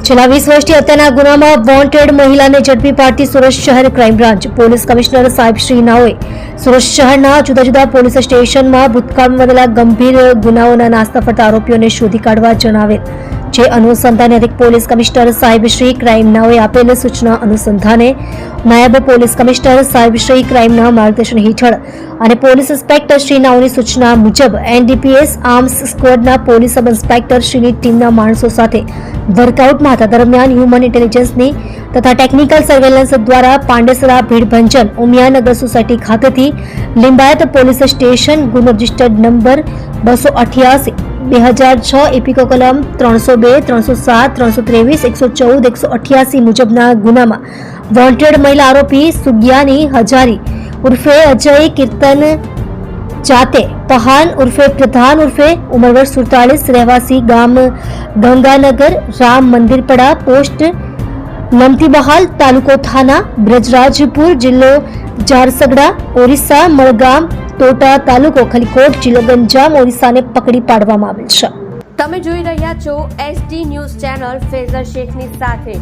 છેલ્લા 20 વર્ષથી હત્યાના ગુનામાં વોન્ટેડ મહિલાને ઝડપી પાડતી સુરત શહેર ક્રાઇમ બ્રાન્ચ પોલીસ કમિશનર સાહેબ શ્રી નાઓએ સુરત શહેરના જુદા જુદા પોલીસ સ્ટેશનમાં ભૂતકાળમાં બનેલા ગંભીર ગુનાઓના નાસ્તા ફરતા આરોપીઓને શોધી કાઢવા જણાવેલ. જે અનુસંધાને અધિક પોલીસ કમિશનર સાહેબ શ્રી ક્રાઇમ નાઓએ આપેલ સૂચના અનુસંધાને નાયબ પોલીસ કમિશનર સાહેબ શ્રી ક્રાઇમના માર્ગદર્શન હેઠળ અને પોલીસ ઇન્સ્પેક્ટર શ્રી નાઓની સૂચના મુજબ એનડીપીએસ આર્મ્સ સ્ક્વોડના પોલીસ સબ ઇન્સ્પેક્ટર શ્રીની ટીમના માણસો સાથે વર્કઆઉટમાં હતા. દરમિયાન હ્યુમન ઇન્ટેલિજન્સની તથા ટેકનિકલ સર્વેલન્સ દ્વારા પાંડેસરા ભીડભંજન ઉમિયાનગર સોસાયટી ખાતેથી લિંબાયત પોલીસ સ્ટેશન ગુનો રજિસ્ટર્ડ નંબર 288 2006 એપિકો કલમ 302 307 323 114 188 મુજબના ગુનામાં વોન્ટેડ મહિલા આરોપી સુગિયાની હજારી ઉર્ફે અજય કીર્તન જાતે પહાન ઉર્ફે પ્રધાન ઉર્ફે ઉંમર વર્ષ 47 રહેવાસી ગામ ગંગાનગર રામ મંદિરપડા પોસ્ટ નમતીબહાલ તાલુકો થાના બ્રજરાજપુર જિલ્લો ઝારસગડા ઓરિસ્સા મળગામ તોટા તાલુકો ખલીકોટ જિલ્લો ગંજામ ઓરિસ્સાને પકડી પાડવામાં આવેલ છે. તમે જોઈ રહ્યા છો SD ન્યૂઝ ચેનલ ફેઝર શેખની સાથે.